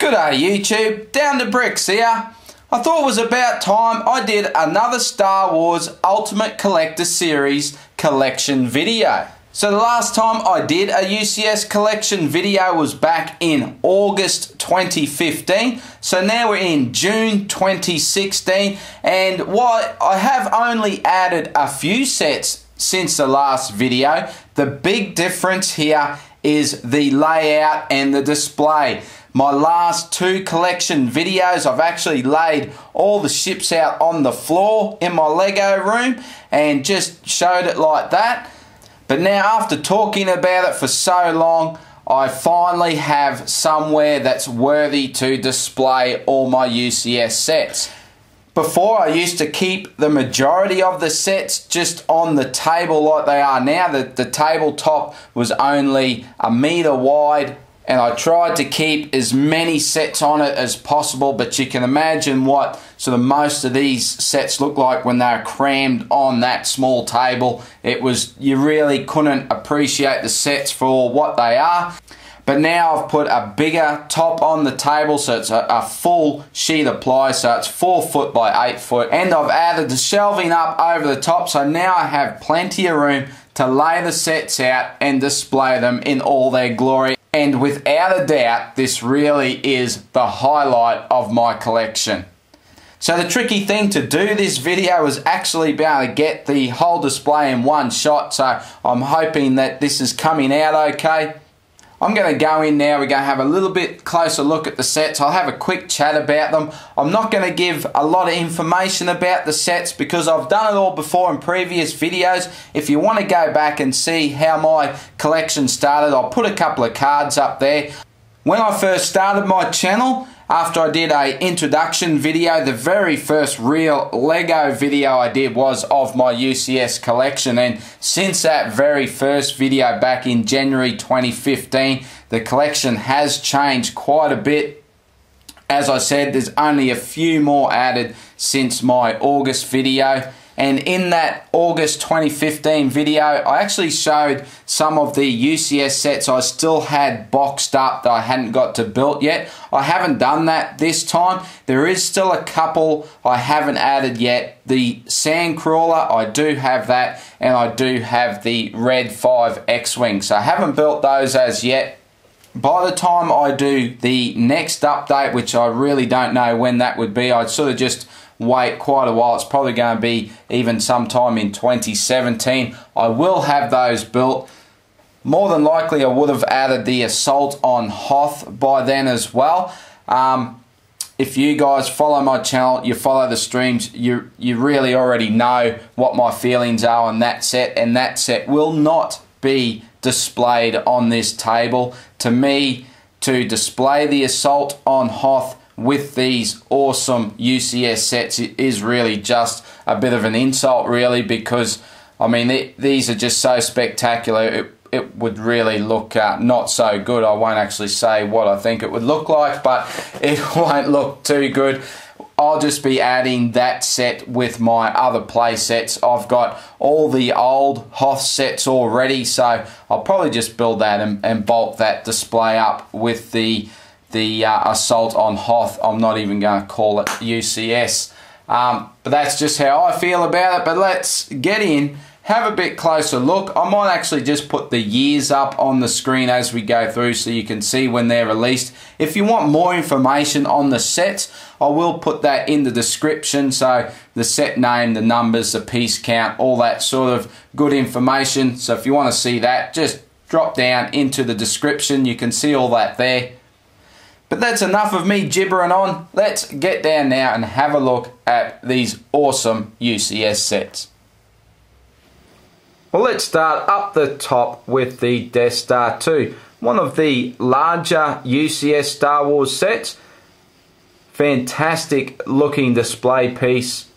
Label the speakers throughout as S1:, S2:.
S1: G'day YouTube, Down to Bricks here. I thought it was about time I did another Star Wars Ultimate Collector Series collection video. So the last time I did a UCS collection video was back in August 2015. So now we're in June 2016, and while I have only added a few sets since the last video, the big difference here is the layout and the display. My last two collection videos, I've actually laid all the ships out on the floor in my Lego room and just showed it like that. But now, after talking about it for so long, I finally have somewhere that's worthy to display all my UCS sets. Before, I used to keep the majority of the sets just on the table like they are now. The tabletop was only a metre wide, and I tried to keep as many sets on it as possible, but you can imagine what sort of most of these sets look like when they're crammed on that small table. You really couldn't appreciate the sets for what they are. But now I've put a bigger top on the table, so it's a full sheet of ply, so it's 4 foot by 8 foot. And I've added the shelving up over the top, so now I have plenty of room to lay the sets out and display them in all their glory. And without a doubt, this really is the highlight of my collection. So the tricky thing to do this video is actually be able to get the whole display in one shot, so I'm hoping that this is coming out okay. I'm going to go in now, we're going to have a little bit closer look at the sets. I'll have a quick chat about them. I'm not going to give a lot of information about the sets because I've done it all before in previous videos. If you want to go back and see how my collection started, I'll put a couple of cards up there. When I first started my channel, after I did a introduction video, the very first real Lego video I did was of my UCS collection, and since that very first video back in January 2015, the collection has changed quite a bit. As I said, there's only a few more added since my August video. And in that August 2015 video, I actually showed some of the UCS sets I still had boxed up that I hadn't got to build yet. I haven't done that this time. There is still a couple I haven't added yet. The Sandcrawler, I do have that, and I do have the Red 5 X-Wing. So I haven't built those as yet. By the time I do the next update, which I really don't know when that would be, I'd sort of just wait quite a while. It's probably going to be even sometime in 2017. I will have those built. More than likely I would have added the Assault on Hoth by then as well. If you guys follow my channel, you follow the streams, you really already know what my feelings are on that set, and that set will not be displayed on this table. To me, to display the Assault on Hoth with these awesome UCS sets is really just a bit of an insult, really, because I mean these are just so spectacular. It would really look not so good. I won't actually say what I think it would look like, but it won't look too good. I'll just be adding that set with my other play sets. I've got all the old Hoth sets already, so I'll probably just build that and bolt that display up with the Assault on Hoth. I'm not even going to call it UCS. But that's just how I feel about it. But let's get in, have a bit closer look. I might actually just put the years up on the screen as we go through so you can see when they're released. If you want more information on the sets, I will put that in the description. So the set name, the numbers, the piece count, all that sort of good information. So if you want to see that, just drop down into the description. You can see all that there. But that's enough of me gibbering on. Let's get down now and have a look at these awesome UCS sets. Well, let's start up the top with the Death Star 2. One of the larger UCS Star Wars sets. Fantastic looking display piece.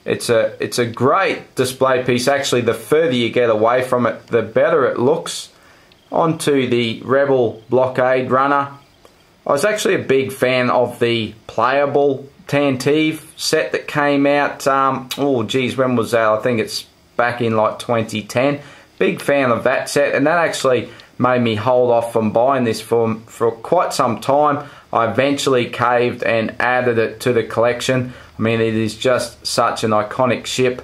S1: It's a great display piece. Actually, the further you get away from it, the better it looks. Onto the Rebel Blockade runner. I was actually a big fan of the playable Tantive set that came out, oh geez, when was that? I think it's back in like 2010. Big fan of that set, and that actually made me hold off from buying this for quite some time. I eventually caved and added it to the collection. I mean, it is just such an iconic ship.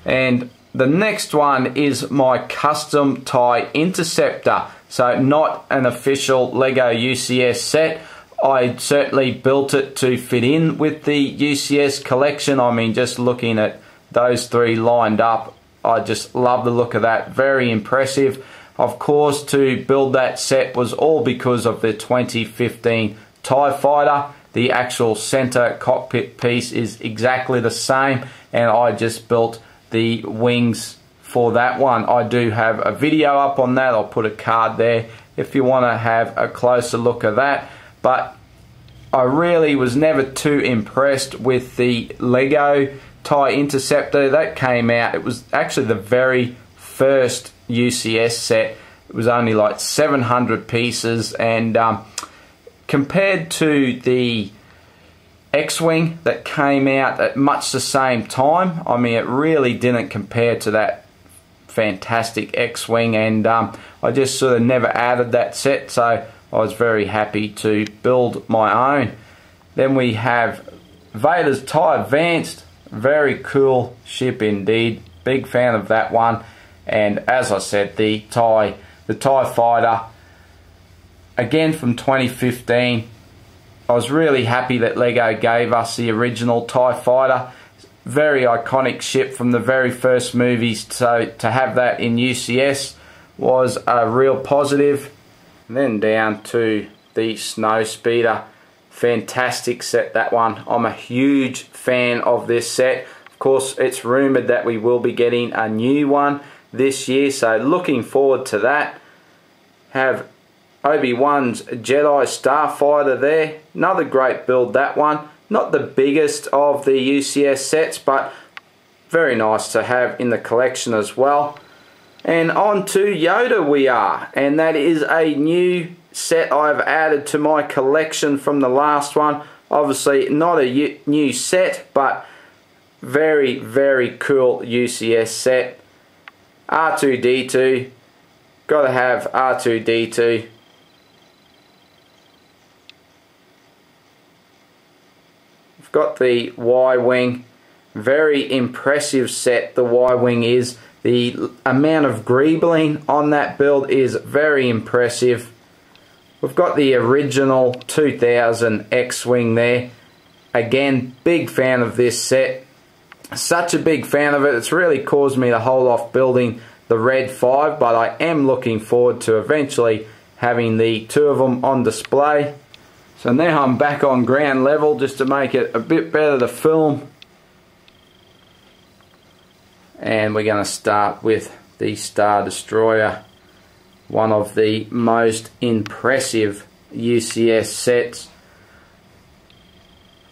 S1: And the next one is my custom TIE Interceptor. So not an official LEGO UCS set. I certainly built it to fit in with the UCS collection. I mean, just looking at those three lined up, I just love the look of that. Very impressive. Of course, to build that set was all because of the 2015 TIE Fighter. The actual center cockpit piece is exactly the same, and I just built the wings for that one. I do have a video up on that. I'll put a card there if you want to have a closer look at that. But I really was never too impressed with the LEGO TIE Interceptor that came out. It was actually the very first UCS set. It was only like 700 pieces, and compared to the X-Wing that came out at much the same time, I mean, it really didn't compare to that fantastic X-Wing, and I just sort of never added that set, so I was very happy to build my own. Then we have Vader's TIE Advanced. Very cool ship indeed. Big fan of that one. And as I said, the TIE Fighter, again from 2015. I was really happy that LEGO gave us the original TIE Fighter. Very iconic ship from the very first movies, so to have that in UCS was a real positive. And then down to the Snow Speeder. Fantastic set, that one. I'm a huge fan of this set. Of course, it's rumoured that we will be getting a new one this year, so looking forward to that. Have Obi-Wan's Jedi Starfighter there. Another great build, that one. Not the biggest of the UCS sets, but very nice to have in the collection as well. And on to Yoda we are, and that is a new set I've added to my collection from the last one. Obviously not a new set, but very, very cool UCS set. R2-D2, gotta have R2-D2. We've got the Y-Wing, very impressive set the Y-Wing is. The amount of greebling on that build is very impressive. We've got the original 2000 X-Wing there. Again, big fan of this set. Such a big fan of it, it's really caused me to hold off building the Red 5, but I am looking forward to eventually having the two of them on display. So now I'm back on ground level just to make it a bit better to film. And we're going to start with the Star Destroyer. One of the most impressive UCS sets.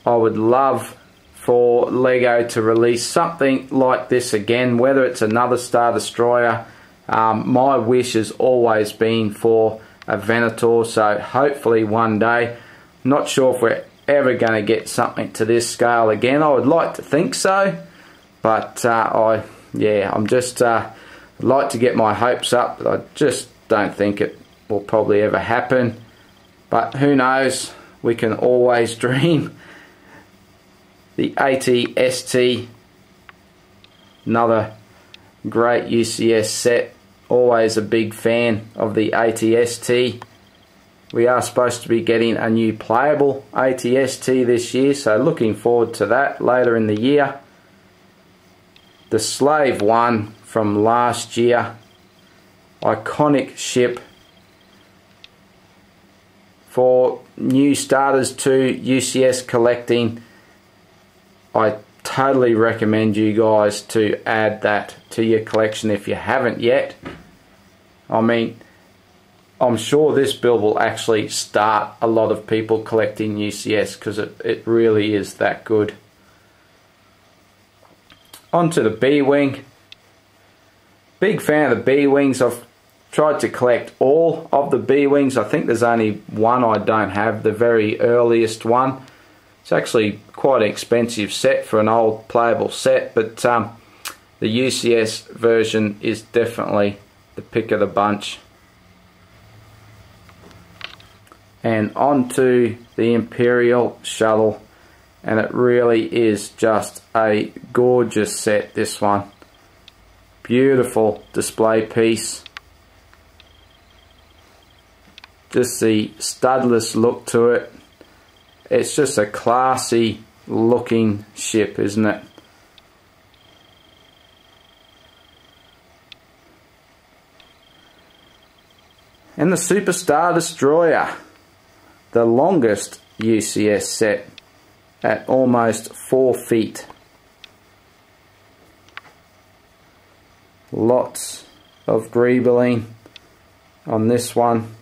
S1: I would love for LEGO to release something like this again, whether it's another Star Destroyer. My wish has always been for a Venator, so hopefully one day. Not sure if we're ever going to get something to this scale again. I would like to think so, but I'm just like to get my hopes up, but I just don't think it will probably ever happen. But who knows? We can always dream. The AT-ST, another great UCS set. Always a big fan of the AT-ST. We are supposed to be getting a new playable AT-ST this year, so looking forward to that later in the year. The Slave 1 from last year. Iconic ship. For new starters to UCS collecting, I totally recommend you guys to add that to your collection if you haven't yet. I mean, I'm sure this build will actually start a lot of people collecting UCS because it really is that good. On to the B-Wing. Big fan of the B-Wings. I've tried to collect all of the B-Wings. I think there's only one I don't have, the very earliest one. It's actually quite an expensive set for an old playable set, but the UCS version is definitely the pick of the bunch. And onto the Imperial shuttle, and it really is just a gorgeous set, this one. Beautiful display piece. Just the studless look to it. It's just a classy looking ship, isn't it? And the Super Star Destroyer, the longest UCS set at almost 4 feet. Lots of greebling on this one.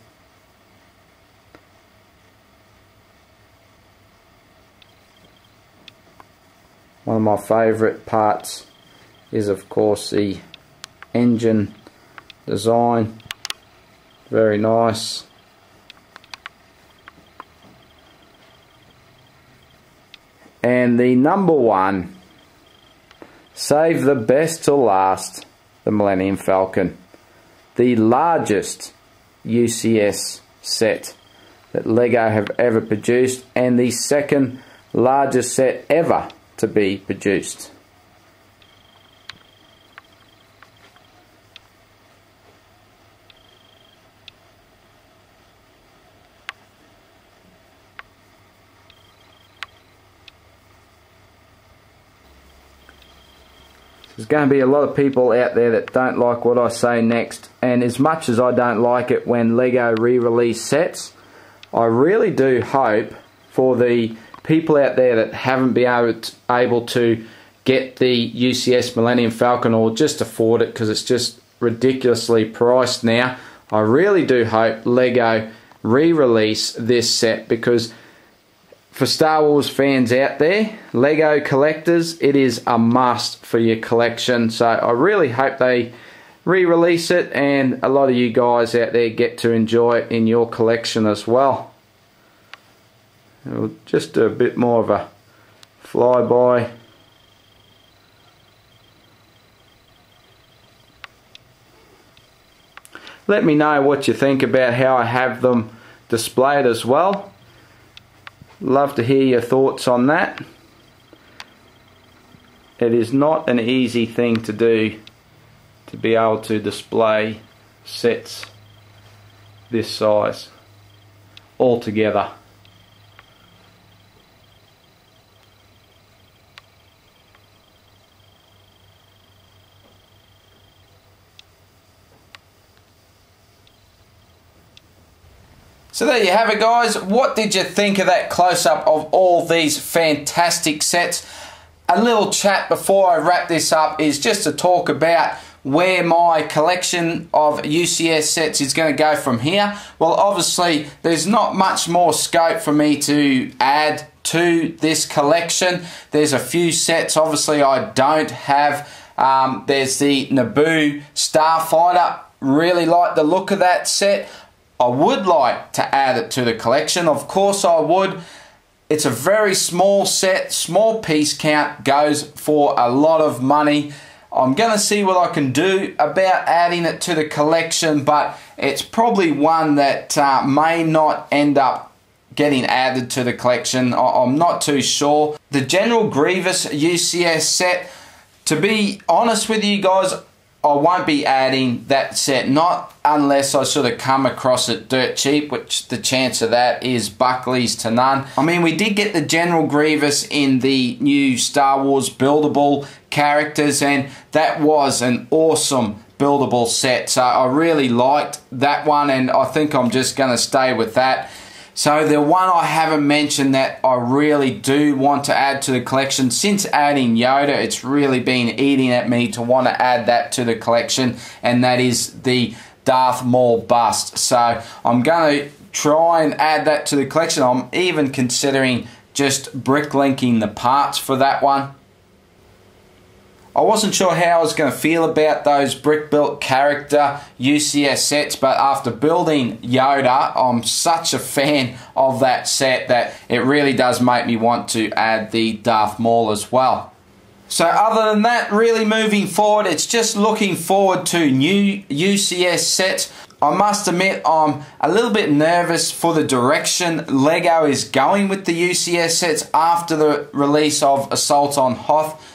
S1: One of my favourite parts is, of course, the engine design. Very nice. And the number one, save the best till last, the Millennium Falcon. The largest UCS set that LEGO have ever produced, and the second largest set ever to be produced. There's going to be a lot of people out there that don't like what I say next, and as much as I don't like it when LEGO re-release sets, I really do hope for the people out there that haven't been able to get the UCS Millennium Falcon or just afford it because it's just ridiculously priced now. I really do hope LEGO re-release this set, because for Star Wars fans out there, LEGO collectors, it is a must for your collection. So I really hope they re-release it and a lot of you guys out there get to enjoy it in your collection as well. We'll just do a bit more of a flyby. Let me know what you think about how I have them displayed as well. Love to hear your thoughts on that. It is not an easy thing to do, to be able to display sets this size all together. So there you have it, guys. What did you think of that close-up of all these fantastic sets? A little chat before I wrap this up is just to talk about where my collection of UCS sets is going to go from here. Well, obviously, there's not much more scope for me to add to this collection. There's a few sets, obviously, I don't have. There's the Naboo Starfighter. Really like the look of that set. I would like to add it to the collection. Of course I would. It's a very small set, small piece count, goes for a lot of money. I'm going to see what I can do about adding it to the collection, but it's probably one that may not end up getting added to the collection. I'm not too sure. The General Grievous UCS set, to be honest with you guys, I won't be adding that set, not unless I sort of come across it dirt cheap, which the chance of that is Buckley's to none. I mean, we did get the General Grievous in the new Star Wars buildable characters, and that was an awesome buildable set. So I really liked that one, and I think I'm just going to stay with that. So the one I haven't mentioned that I really do want to add to the collection, since adding Yoda, it's really been eating at me to want to add that to the collection, and that is the Darth Maul bust. So I'm going to try and add that to the collection. I'm even considering just bricklinking the parts for that one. I wasn't sure how I was going to feel about those brick-built character UCS sets, but after building Yoda, I'm such a fan of that set that it really does make me want to add the Darth Maul as well. So other than that, really moving forward, it's just looking forward to new UCS sets. I must admit, I'm a little bit nervous for the direction LEGO is going with the UCS sets after the release of Assault on Hoth.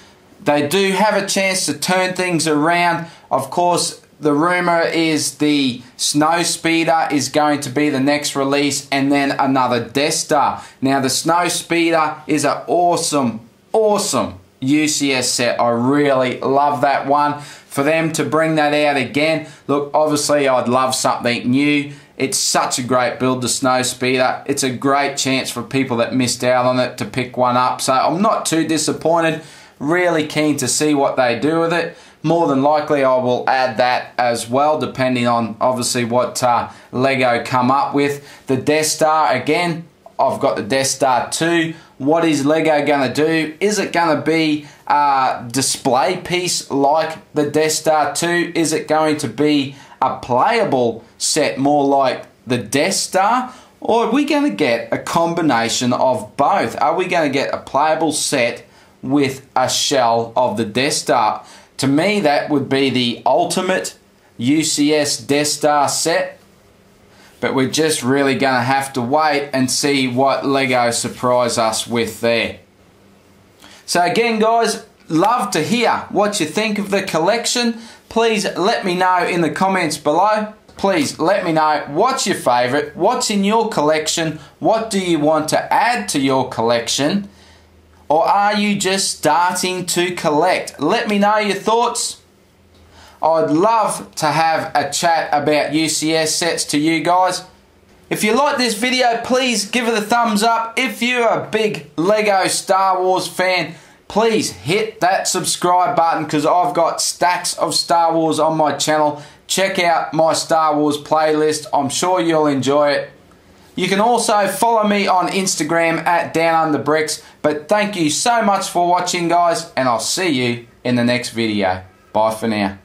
S1: They do have a chance to turn things around. Of course, the rumor is the Snowspeeder is going to be the next release, and then another Death Star. Now, the Snowspeeder is an awesome UCS set. I really love that one. For them to bring that out again, look, obviously I'd love something new. It's such a great build, the Snowspeeder. It's a great chance for people that missed out on it to pick one up. So I'm not too disappointed. Really keen to see what they do with it. More than likely I will add that as well, depending on obviously what LEGO come up with. The Death Star, again, I've got the Death Star 2. What is LEGO going to do? Is it going to be a display piece like the Death Star 2? Is it going to be a playable set more like the Death Star? Or are we going to get a combination of both? Are we going to get a playable set with a shell of the Death Star? To me, that would be the ultimate UCS Death Star set. But we're just really going to have to wait and see what LEGO surprise us with there. So again, guys, love to hear what you think of the collection. Please let me know in the comments below. Please let me know what's your favourite, what's in your collection, what do you want to add to your collection, or are you just starting to collect? Let me know your thoughts. I'd love to have a chat about UCS sets to you guys. If you like this video, please give it a thumbs up. If you're a big LEGO Star Wars fan, please hit that subscribe button, because I've got stacks of Star Wars on my channel. Check out my Star Wars playlist. I'm sure you'll enjoy it. You can also follow me on Instagram at DownUnder. But thank you so much for watching, guys, and I'll see you in the next video. Bye for now.